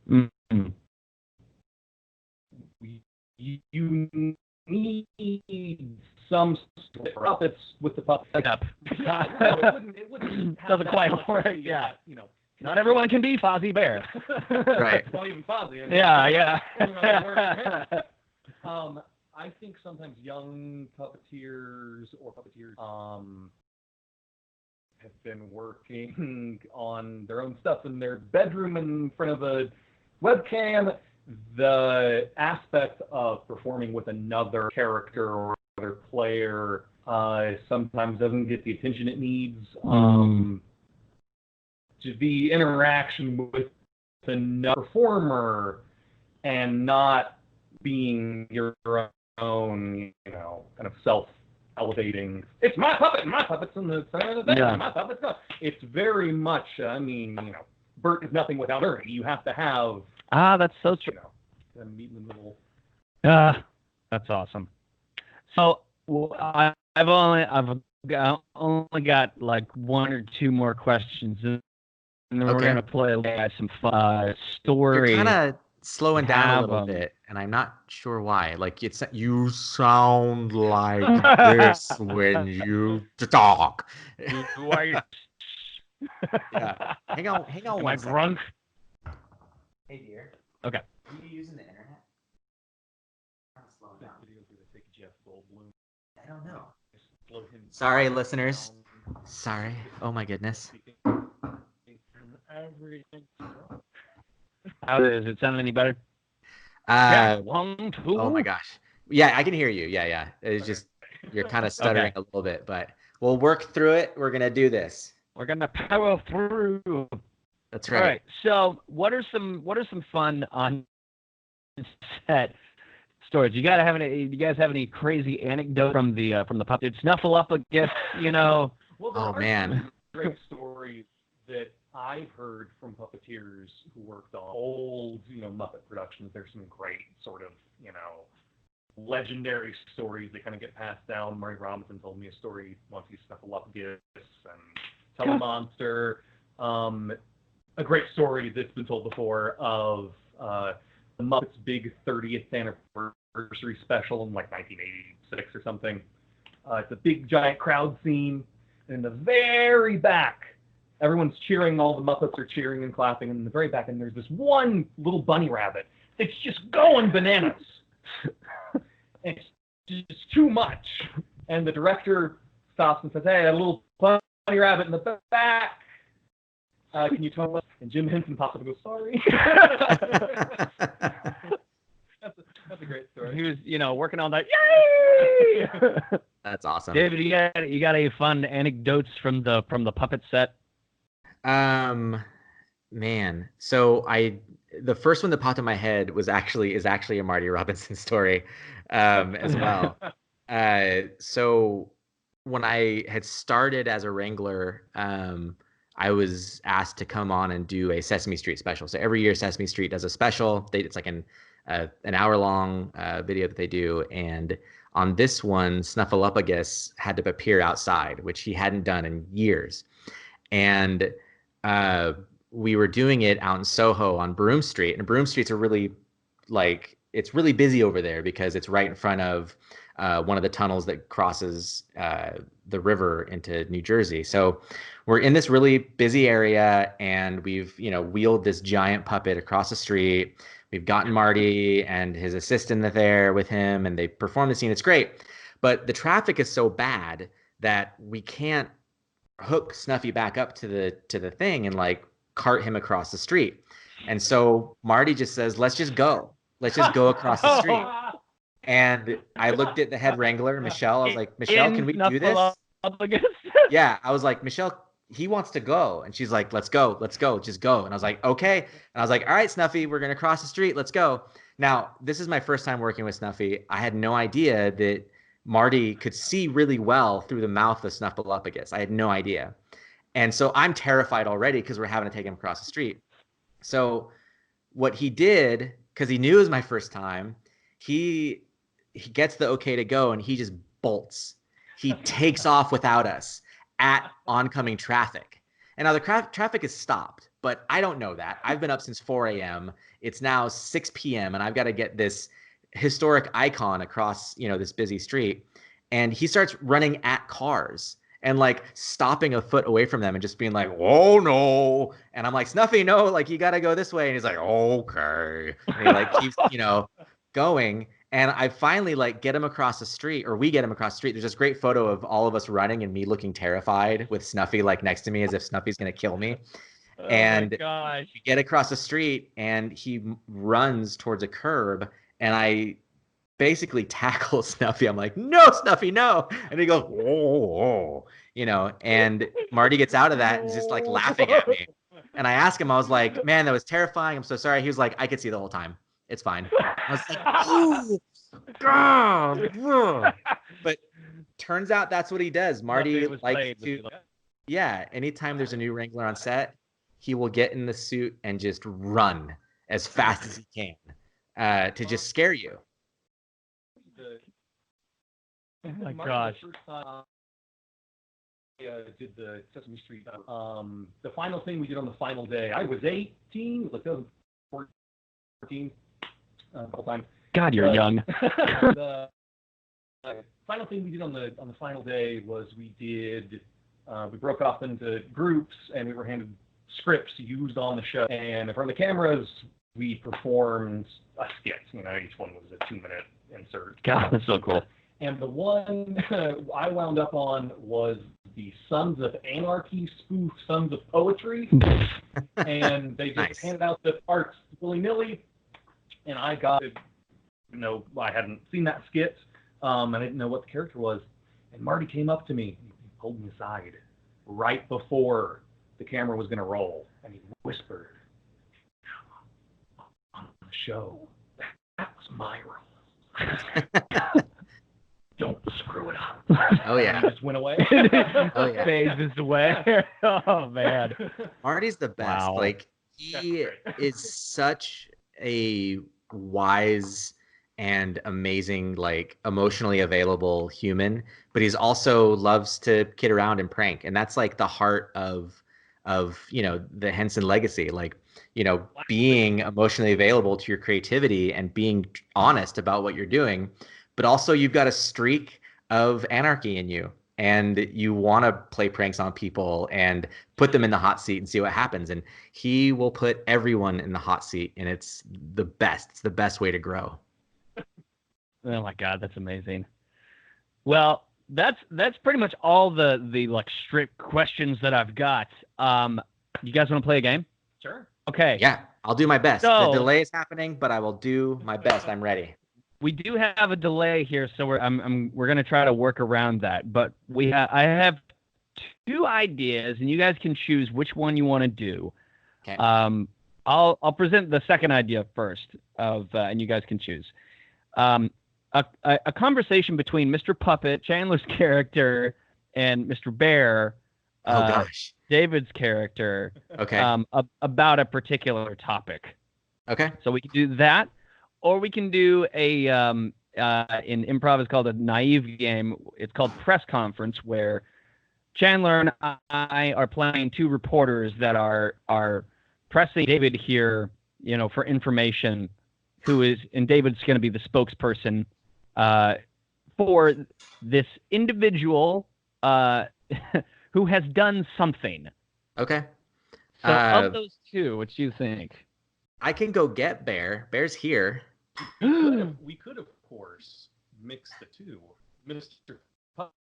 Mm-hmm. You need some puppets with the puppet. It wouldn't doesn't quite work. Yeah, not everyone can be Fozzie Bear. Right. Not even Fozzie. Yeah. I think sometimes young puppeteers or puppeteers have been working on their own stuff in their bedroom in front of a webcam. The aspect of performing with another character or other player sometimes doesn't get the attention it needs. The interaction with another performer and not being your own, kind of self-elevating. It's my puppet, and my puppet's in the center of the thing. My puppet's not. It's very much, Bert is nothing without Ernie. You have to have. That's so true. Meet in the middle. That's awesome. So I've only got like one or two more questions, and then we're gonna play some story. You're kind of slowing down a little bit, and I'm not sure why. Like you sound like this when you talk. Yeah. Hang on. Am I drunk? Hey, dear. Okay. Are you using the internet? I'm slowing down. I don't know. Sorry, listeners. Sorry. Oh my goodness. How is it sounding any better? Uh, 1, 2. oh my gosh. Yeah, I can hear you. Yeah. It's just you're kind of stuttering a little bit, but we'll work through it. We're gonna do this. We're gonna power through. That's right. All right. So, what are some fun on set stories? You guys have any crazy anecdote from the puppet Snuffleupagus? Well, Oh man. great stories that I've heard from puppeteers who worked on old, Muppet productions. There's some great sort of, legendary stories that kind of get passed down. Murray Robinson told me a story once. He Snuffleupagus and Telemonster. A great story that's been told before of the Muppets' big 30th anniversary special in like 1986 or something. It's a big giant crowd scene. And in the very back, everyone's cheering. All the Muppets are cheering and clapping. And in the very back, and there's this one little bunny rabbit that's just going bananas. It's just too much. And the director stops and says, "Hey, that little bunny rabbit in the back. Can you tell us?" And Jim Henson pops up and goes, "Sorry." That's a great story. He was, working on that. Yay! That's awesome. David, you got any fun anecdotes from the puppet set? Man. So the first one that popped in my head is actually a Marty Robinson story, as well. So when I had started as a Wrangler, I was asked to come on and do a Sesame Street special. So every year Sesame Street does a special. It's like an hour-long video that they do. And on this one, Snuffleupagus had to appear outside, which he hadn't done in years. And we were doing it out in Soho on Broome Street. And Broome Street's it's really busy over there because it's right in front of one of the tunnels that crosses the river into New Jersey. So we're in this really busy area, and we've wheeled this giant puppet across the street. We've gotten Marty and his assistant there with him, and they perform the scene. It's great, but the traffic is so bad that we can't hook Snuffy back up to the thing and cart him across the street. And so Marty just says, "Let's just go. Let's just go across the street." And I looked at the head wrangler, Michelle. I was like, "Michelle, can we do this?" Yeah, I was like, "Michelle, he wants to go." And she's like, let's go, just go. And I was like, okay. And I was like, all right, Snuffy, we're going to cross the street. Let's go. Now, this is my first time working with Snuffy. I had no idea that Marty could see really well through the mouth of Snuffleupagus. I had no idea. And so I'm terrified already because we're having to take him across the street. So what he did, because he knew it was my first time, he gets the okay to go, and he just bolts. He takes off without us at oncoming traffic. And now the traffic is stopped, but I don't know that. I've been up since 4 a.m. It's now 6 p.m. and I've got to get this historic icon across, this busy street. And he starts running at cars and stopping a foot away from them and just being like, "Oh no." And I'm like, "Snuffy, no, you got to go this way." And he's like, "Okay." And he keeps, going. And I finally get him across the street, or we get him across the street. There's this great photo of all of us running and me looking terrified with Snuffy next to me as if Snuffy's going to kill me. And we get across the street and he runs towards a curb, and I basically tackle Snuffy. I'm like, "No, Snuffy, no." And he goes, "Oh," and Marty gets out of that and is just laughing at me. And I asked him, I was like, "Man, that was terrifying. I'm so sorry." He was like, "I could see the whole time. It's fine." I was like, "Oh, God." But turns out that's what he does. Marty likes to, yeah, anytime there's a new Wrangler on set, he will get in the suit and just run as fast as he can to just scare you. Oh my gosh. Did the Sesame Street. The final thing we did on the final day, I was 18, it was 2014, a couple times. God, you're young. The final thing we did on the final day was we broke off into groups, and we were handed scripts used on the show. And in front of the cameras, we performed a skit. Each one was a 2-minute insert. God, that's so cool. And the one I wound up on was the Sons of Anarchy spoof Sons of Poetry, and they just Nice. handed out the parts willy-nilly, and I got it. I hadn't seen that skit, and I didn't know what the character was, and Marty came up to me, he pulled me aside right before the camera was going to roll, and he whispered, on the show, that was my role. Don't screw it up. Oh yeah. And he just went away. Oh yeah. Phases away. Oh man. Marty's the best. Wow. Like he is such a wise and amazing, like emotionally available human, but he's also loves to kid around and prank, and that's like the heart of the Henson legacy. Like being emotionally available to your creativity and being honest about what you're doing, but also you've got a streak of anarchy in you, and you want to play pranks on people and put them in the hot seat and see what happens. And he will put everyone in the hot seat, and it's the best. It's the best way to grow. Oh my God, that's amazing. Well, that's pretty much all the like strict questions that I've got. You guys want to play a game? Sure. Okay. Yeah, I'll do my best. So- The delay is happening, but I will do my best. I'm ready. We do have a delay here, so we're going to try to work around that. But I have two ideas, and you guys can choose which one you want to do. Okay. I'll present the second idea first, and you guys can choose. A conversation between Mr. Puppet, Chandler's character, and Mr. Bayr, Oh gosh. David's character, Okay. about a particular topic. Okay. So we can do that, or we can do in improv is called a naive game. It's called press conference, where Chandler and I are playing two reporters that are pressing David here, for information. And David's going to be the spokesperson for this individual who has done something. Okay. So of those two, what do you think? I can go get Bayr. Bayr's here. We could, of course, mix the two. Mr.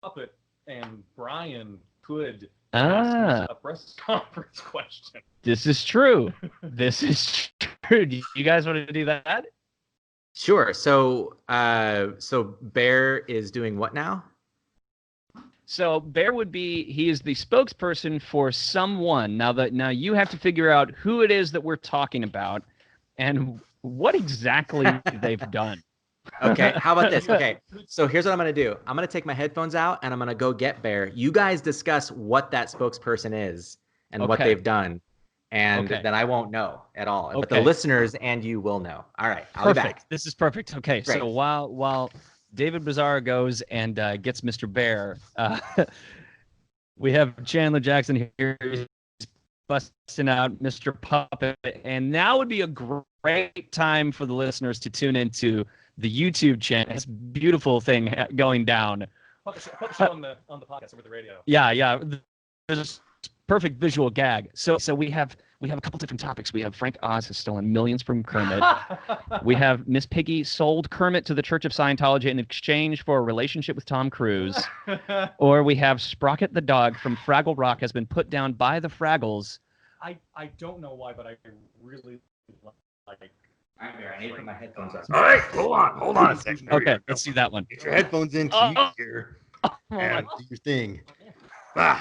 Puppet and Brian could ask a press conference question. This is true. This is true. Do you guys want to do that? Sure. So Bayr is doing what now? So Bayr he is the spokesperson for someone. Now you have to figure out who it is that we're talking about and what exactly they've done. Okay, how about this? Okay, so here's what I'm going to do. I'm going to take my headphones out, and I'm going to go get Bayr. You guys discuss what that spokesperson is and what they've done, and then I won't know at all. But the listeners and you will know. All right, I'll be back. This is perfect. Okay, Great. so while David Bizzaro goes and gets Mr. Bayr, we have Chandler Jackson here. He's busting out Mr. Puppet, and now would be a great time for the listeners to tune into the YouTube channel. This beautiful thing going down. Puppet show on the podcast over the radio. Yeah. There's a perfect visual gag. So we have a couple different topics. We have Frank Oz has stolen millions from Kermit. We have Miss Piggy sold Kermit to the Church of Scientology in exchange for a relationship with Tom Cruise. Or we have Sprocket the dog from Fraggle Rock has been put down by the Fraggles. I don't know why, but I really like. I need to put my headphones on. All right, hold on a second. Okay, let's see that one. Get your headphones in so you can hear and do your thing. All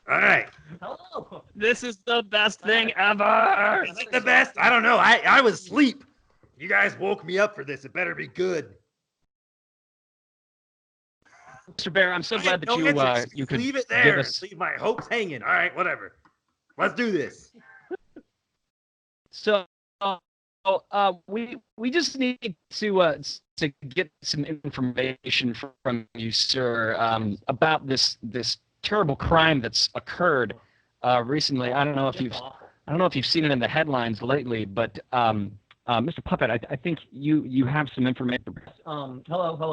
right. Hello. This is the best thing ever. Is it the best? I don't know. I was asleep. You guys woke me up for this. It better be good. Mr. Bayr, I'm so glad that No answers. you could leave it give there. us. Leave my hopes hanging. All right, whatever. Let's do this. So, we just need to get some information from you, sir, about this terrible crime that's occurred recently. I don't know if you've seen it in the headlines lately, but Mr. Puppet, I think you have some information. Hello,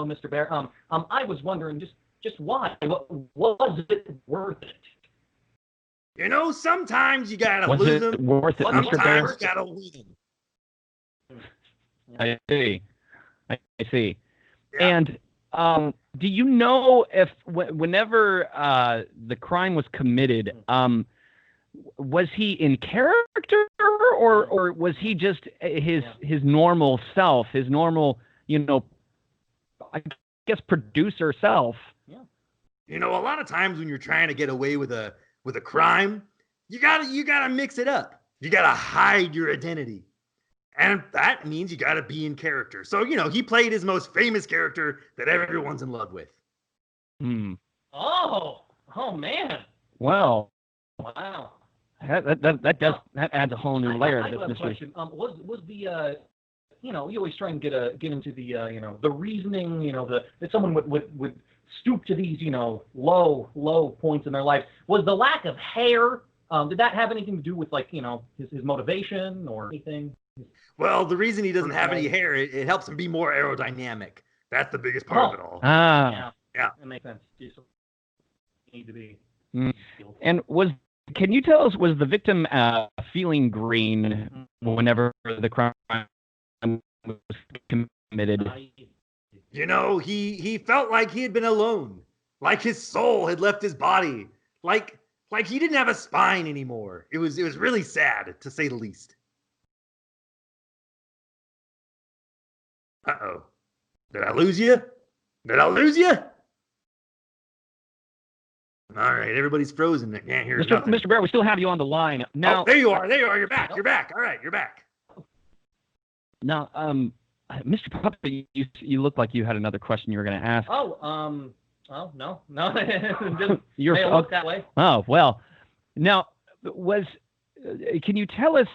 Mr. Bayr. I was wondering just why. Was it worth it? You know, sometimes you gotta Was lose it them. worth it, Mr. Sometimes Bayr? you gotta lose them. I see. Yeah. And Do you know if whenever the crime was committed, was he in character or was he just his normal self, his normal, I guess producer self? Yeah. A lot of times when you're trying to get away with a crime, you gotta mix it up. You gotta hide your identity. And that means you gotta be in character. So, he played his most famous character that everyone's in love with. Oh man. Well, Wow. That adds a whole new layer to this mystery. Question. Was the you always try and get into the the reasoning, that someone would stoop to these, low points in their life. Was the lack of hair, did that have anything to do with his motivation or anything? Well, the reason he doesn't have any hair, it helps him be more aerodynamic. That's the biggest part of it all. Ah. Yeah. That makes sense. You need to be. And can you tell us, was the victim feeling green whenever the crime was committed? He felt like he had been alone, like his soul had left his body, like he didn't have a spine anymore. It was really sad, to say the least. Uh-oh. Did I lose you? All right, everybody's frozen. I can't hear nothing. Mr. Bayr, we still have you on the line. Now, there you are. You're back. You're back. All right, you're back. Now, Mr. Puppet, you look like you had another question you were going to ask. Oh, no. You're look that way. Oh, well. Now, can you tell us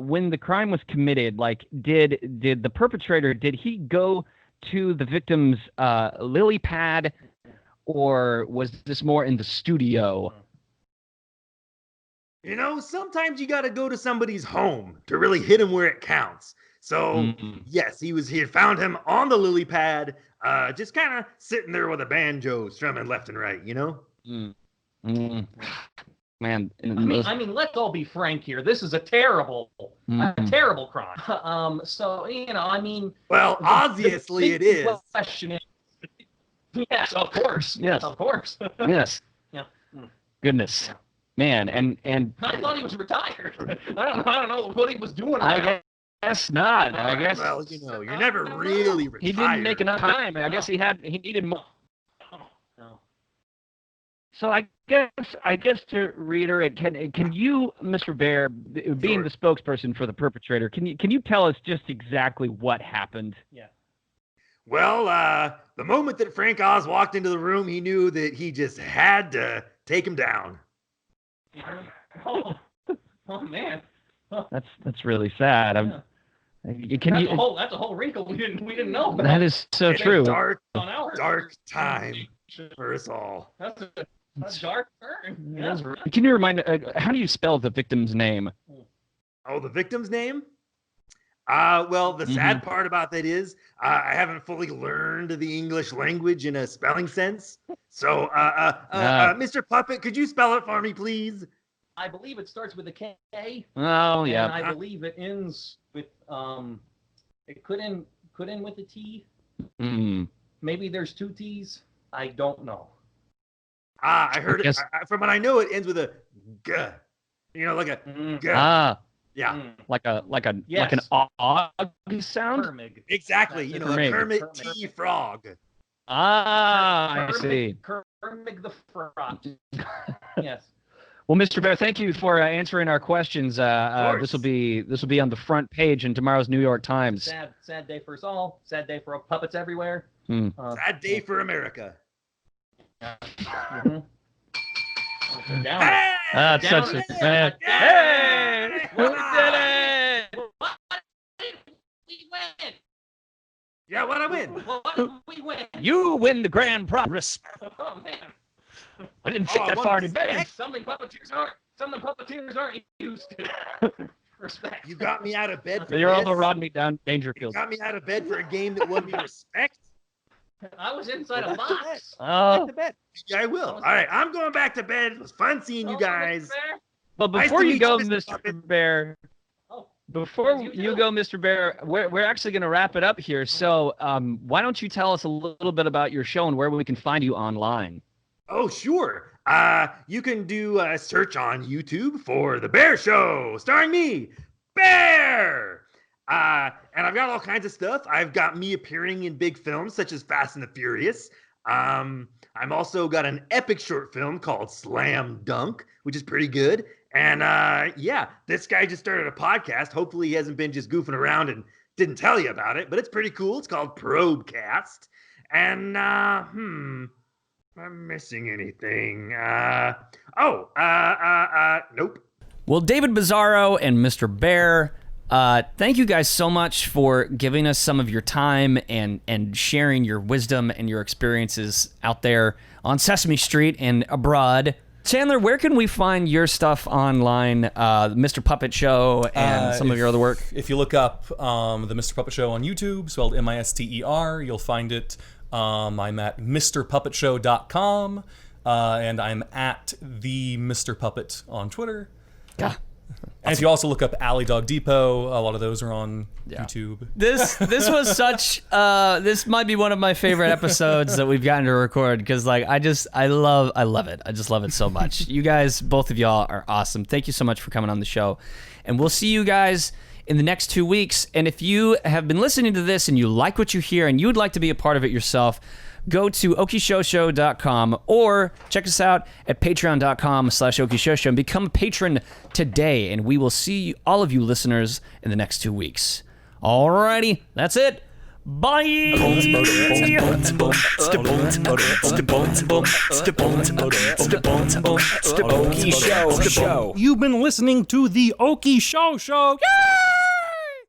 when the crime was committed? Like, did the perpetrator, did he go to the victim's lily pad, or was this more in the studio? Sometimes you got to go to somebody's home to really hit him where it counts. So, yes, he had found him on the lily pad, just kind of sitting there with a banjo strumming left and right, Man, I mean, let's all be frank here. This is a terrible crime. So, I mean... Well, obviously it is. Question is... Yes, of course. Yes. Of course. Yes. Yeah. Goodness. Yeah. Man, and I thought he was retired. I don't know what he was doing. I guess not. I guess. Well, you're never really retired. He didn't make enough time. I guess he needed more. No. So I guess to reiterate, can you, Mr. Bayr, being the spokesperson for the perpetrator, can you tell us just exactly what happened? Yeah. Well, the moment that Frank Oz walked into the room, he knew that he just had to take him down. Oh man. That's really sad. That's a whole wrinkle we didn't know about. That is so true. Dark time for us all. That's a dark turn. Yeah. Can you remind? How do you spell the victim's name? Oh, the victim's name? Well, the sad part about that is I haven't fully learned the English language in a spelling sense. So, Mr. Puppet, could you spell it for me, please? I believe it starts with a K. Oh, yeah. And I believe it ends with it could end with a T. Maybe there's two T's. I don't know. I heard it. From what I know, it ends with a G. Like a G. Yeah. Like an og sound? Kermig. Exactly. A Kermit T. Frog. I see. Kermig the Frog. Yes. Well, Mr. Bayr, thank you for answering our questions. This will be on the front page in tomorrow's New York Times. Sad day for us all. Sad day for puppets everywhere. Sad day for America. Hey! That's such a bad. Hey! We did it! We win! Yeah, what I win? What we win? You win the grand prize. Oh man! I didn't think that far in advance. Some of the puppeteers aren't used to respect. You got me out of bed for You're this. also Rodney down Dangerfield. You got me out of bed for a game that won me respect. I was inside a box. Oh. Back to bed. Yeah, I will. All right, I'm going back to bed. It was fun seeing you guys. But before you go, Mr. Bayr, Before you go, Mr. Bayr, we're actually going to wrap it up here. So why don't you tell us a little bit about your show and where we can find you online? Oh, sure. You can do a search on YouTube for The Bayr Show, starring me, Bayr. And I've got all kinds of stuff. I've got me appearing in big films such as Fast and the Furious. I'm also got an epic short film called Slam Dunk, which is pretty good. And yeah, this guy just started a podcast. Hopefully he hasn't been just goofing around and didn't tell you about it, but it's pretty cool. It's called Probecast. And I'm missing anything. Nope. Well, David Bizzaro and Mr. Bayr, thank you guys so much for giving us some of your time and sharing your wisdom and your experiences out there on Sesame Street and abroad. Chandler, where can we find your stuff online, Mr. Puppet Show and some of your other work? If you look up the Mr. Puppet Show on YouTube, spelled Mister, you'll find it. I'm at MrPuppetShow.com, and I'm at the Mr. Puppet on Twitter. Yeah. And if you also look up Alley Dog Depot, a lot of those are on YouTube. This was such this might be one of my favorite episodes that we've gotten to record, because like I love it. I just love it so much. You guys, both of y'all are awesome. Thank you so much for coming on the show. And we'll see you guys in the next 2 weeks. And if you have been listening to this and you like what you hear and you would like to be a part of it yourself, go to okieshowshow.com or check us out at patreon.com/okieshowshow and become a patron today. And we will see all of you listeners in the next 2 weeks. Alrighty, that's it. Bye. Okie Show. You've been listening to the Okie Show. Yeah!